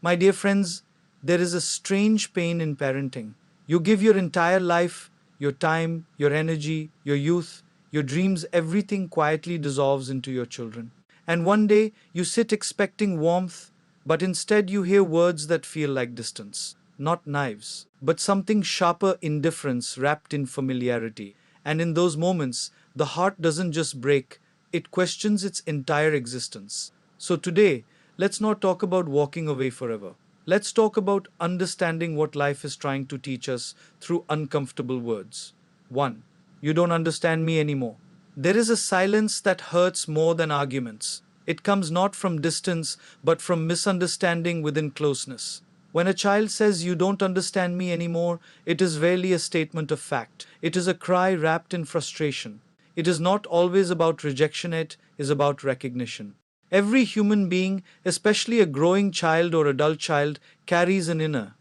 My dear friends, there is a strange pain in parenting. You give your entire life, your time, your energy, your youth, your dreams, everything quietly dissolves into your children. And one day you sit expecting warmth, but instead you hear words that feel like distance. Not knives, but something sharper, indifference wrapped in familiarity. And in those moments, the heart doesn't just break, it questions its entire existence. So today, let's not talk about walking away forever. Let's talk about understanding what life is trying to teach us through uncomfortable words. 1. You don't understand me anymore. There is a silence that hurts more than arguments. It comes not from distance, but from misunderstanding within closeness. When a child says, "You don't understand me anymore," it is rarely a statement of fact. It is a cry wrapped in frustration. It is not always about rejection, it is about recognition. Every human being, especially a growing child or adult child, carries an inner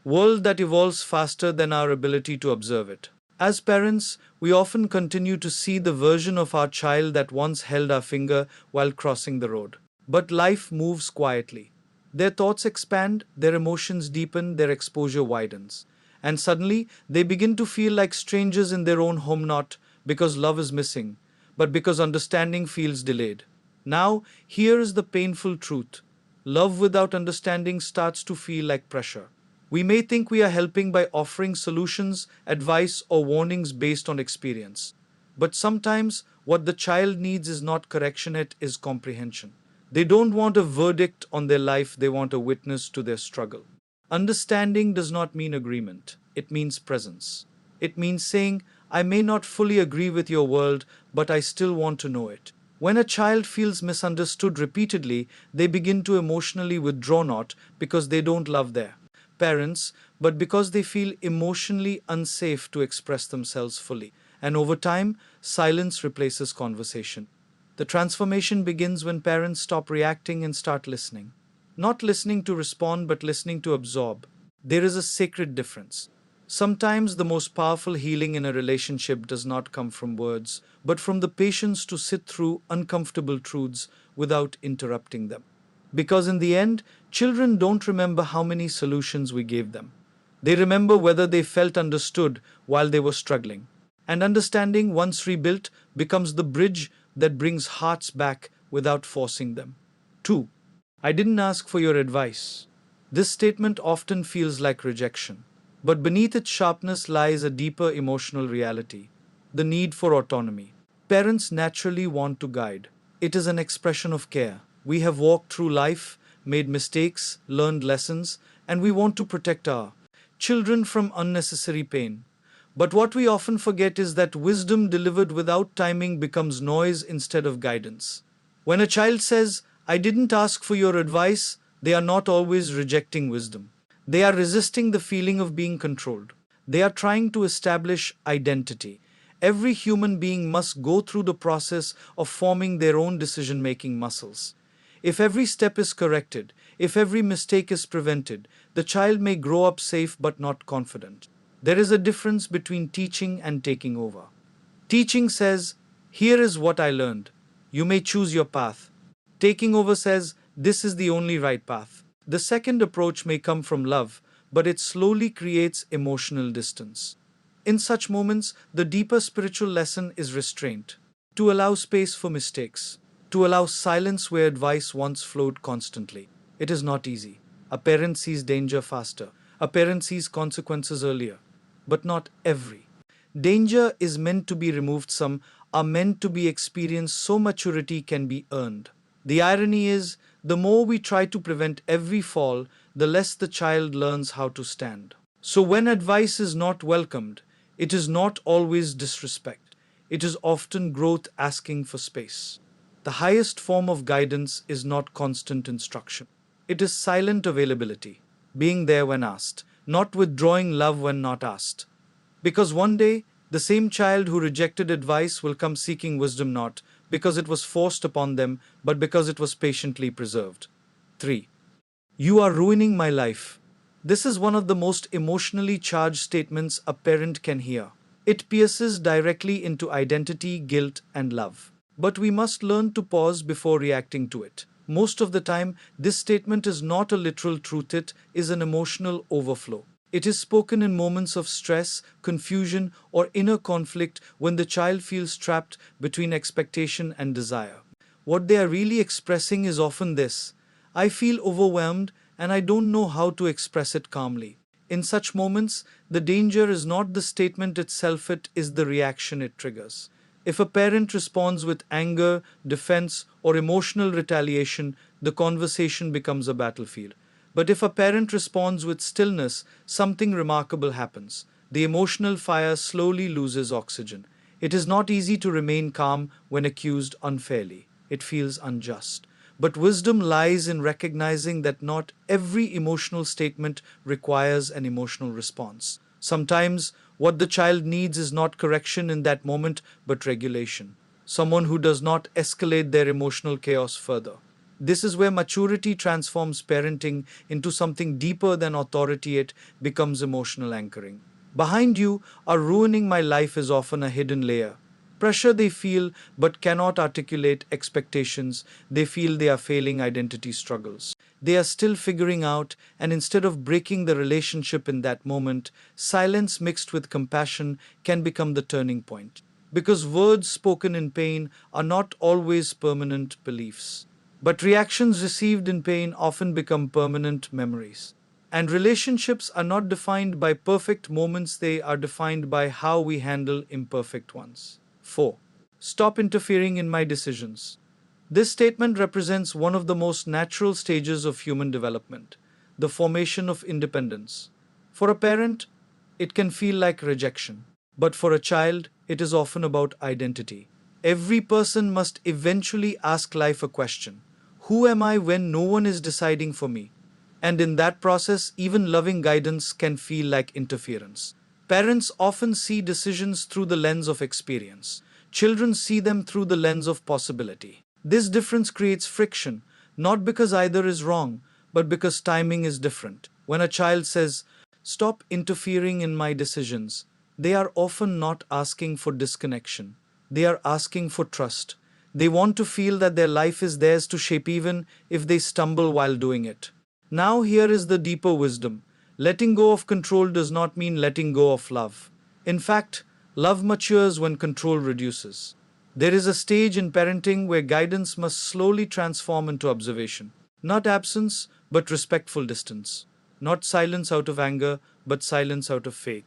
world that evolves faster than our ability to observe it. As parents, we often continue to see the version of our child that once held our finger while crossing the road. But life moves quietly. Their thoughts expand, their emotions deepen, their exposure widens. And suddenly, they begin to feel like strangers in their own home, not because love is missing, but because understanding feels delayed. Now, here is the painful truth: love without understanding starts to feel like pressure. We may think we are helping by offering solutions, advice, or warnings based on experience. But sometimes what the child needs is not correction, it is comprehension. They don't want a verdict on their life, they want a witness to their struggle. Understanding does not mean agreement, it means presence. It means saying, "I may not fully agree with your world, but I still want to know it." When a child feels misunderstood repeatedly, they begin to emotionally withdraw, not because they don't love their parents, but because they feel emotionally unsafe to express themselves fully. And over time, silence replaces conversation. The transformation begins when parents stop reacting and start listening. Not listening to respond, but listening to absorb. There is a sacred difference. Sometimes the most powerful healing in a relationship does not come from words, but from the patience to sit through uncomfortable truths without interrupting them. Because in the end, children don't remember how many solutions we gave them. They remember whether they felt understood while they were struggling. And understanding, once rebuilt, becomes the bridge that brings hearts back without forcing them. 2. I didn't ask for your advice. This statement often feels like rejection. But beneath its sharpness lies a deeper emotional reality: the need for autonomy. Parents naturally want to guide. It is an expression of care. We have walked through life, made mistakes, learned lessons, and we want to protect our children from unnecessary pain. But what we often forget is that wisdom delivered without timing becomes noise instead of guidance. When a child says, "I didn't ask for your advice," they are not always rejecting wisdom. They are resisting the feeling of being controlled. They are trying to establish identity. Every human being must go through the process of forming their own decision making muscles. If every step is corrected, if every mistake is prevented, the child may grow up safe but not confident. There is a difference between teaching and taking over. Teaching says, "Here is what I learned. You may choose your path." Taking over says, "This is the only right path." The second approach may come from love, but it slowly creates emotional distance. In such moments, the deeper spiritual lesson is restraint. To allow space for mistakes. To allow silence where advice once flowed constantly. It is not easy. A parent sees danger faster. A parent sees consequences earlier. But not every danger is meant to be removed. Some are meant to be experienced so maturity can be earned. The irony is, the more we try to prevent every fall, the less the child learns how to stand. So when advice is not welcomed, it is not always disrespect. It is often growth asking for space. The highest form of guidance is not constant instruction. It is silent availability, being there when asked, not withdrawing love when not asked. Because one day, the same child who rejected advice will come seeking wisdom, not because it was forced upon them, but because it was patiently preserved. 3. You are ruining my life. This is one of the most emotionally charged statements a parent can hear. It pierces directly into identity, guilt, and love. But we must learn to pause before reacting to it. most of the time, this statement is not a literal truth, it is an emotional overflow. It is spoken in moments of stress, confusion, or inner conflict when the child feels trapped between expectation and desire. What they are really expressing is often this: I feel overwhelmed and I don't know how to express it calmly. In such moments, the danger is not the statement itself, it is the reaction it triggers. If a parent responds with anger, defense, or emotional retaliation, the conversation becomes a battlefield. But if a parent responds with stillness, something remarkable happens. The emotional fire slowly loses oxygen. It is not easy to remain calm when accused unfairly. It feels unjust. But wisdom lies in recognizing that not every emotional statement requires an emotional response. Sometimes what the child needs is not correction in that moment, but regulation. Someone who does not escalate their emotional chaos further. This is where maturity transforms parenting into something deeper than authority, it becomes emotional anchoring. Behind you are ruining my life is often a hidden layer. Pressure they feel but cannot articulate, expectations they feel, they are failing, identity struggles they are still figuring out, and instead of breaking the relationship in that moment, silence mixed with compassion can become the turning point. Because words spoken in pain are not always permanent beliefs, but reactions received in pain often become permanent memories. And relationships are not defined by perfect moments, they are defined by how we handle imperfect ones. 4. Stop interfering in my decisions. This statement represents one of the most natural stages of human development, the formation of independence. For a parent, it can feel like rejection, but for a child, it is often about identity. Every person must eventually ask life a question: who am I when no one is deciding for me? And in that process, even loving guidance can feel like interference. Parents often see decisions through the lens of experience. Children see them through the lens of possibility. This difference creates friction, not because either is wrong, but because timing is different. When a child says, "Stop interfering in my decisions," they are often not asking for disconnection. They are asking for trust. They want to feel that their life is theirs to shape even if they stumble while doing it. Now, here is the deeper wisdom. Letting go of control does not mean letting go of love. In fact, love matures when control reduces. There is a stage in parenting where guidance must slowly transform into observation. Not absence, but respectful distance. Not silence out of anger, but silence out of faith.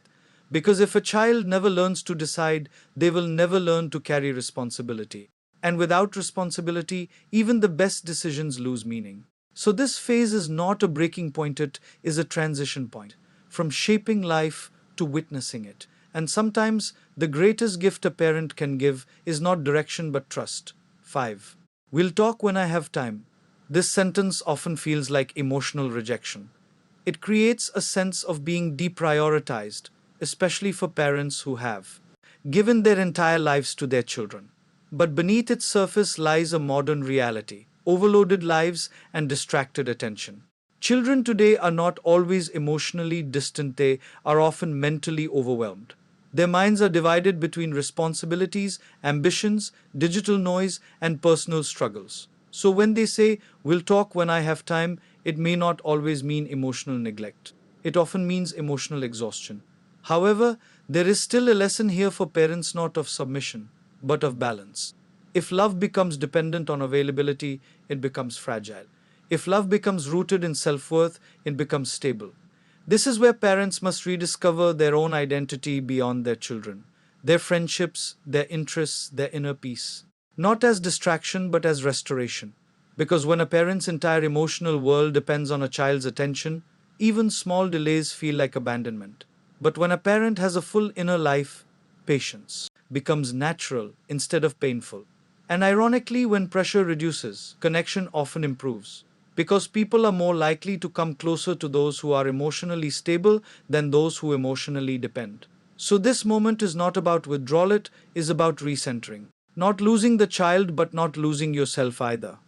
Because if a child never learns to decide, they will never learn to carry responsibility. And without responsibility, even the best decisions lose meaning. So, this phase is not a breaking point, it is a transition point from shaping life to witnessing it. And sometimes the greatest gift a parent can give is not direction but trust. 5. We'll talk when I have time. This sentence often feels like emotional rejection. It creates a sense of being deprioritized, especially for parents who have given their entire lives to their children. But beneath its surface lies a modern reality: overloaded lives and distracted attention. Children today are not always emotionally distant, they are often mentally overwhelmed. Their minds are divided between responsibilities, ambitions, digital noise, and personal struggles. So when they say, "We'll talk when I have time," it may not always mean emotional neglect. It often means emotional exhaustion. However, there is still a lesson here for parents, not of submission, but of balance. If love becomes dependent on availability, it becomes fragile. If love becomes rooted in self worth, it becomes stable. This is where parents must rediscover their own identity beyond their children, their friendships, their interests, their inner peace. Not as distraction, but as restoration. Because when a parent's entire emotional world depends on a child's attention, even small delays feel like abandonment. But when a parent has a full inner life, patience becomes natural instead of painful. And ironically, when pressure reduces, connection often improves. Because people are more likely to come closer to those who are emotionally stable than those who emotionally depend. So, this moment is not about withdrawal, it is about recentering. Not losing the child, but not losing yourself either.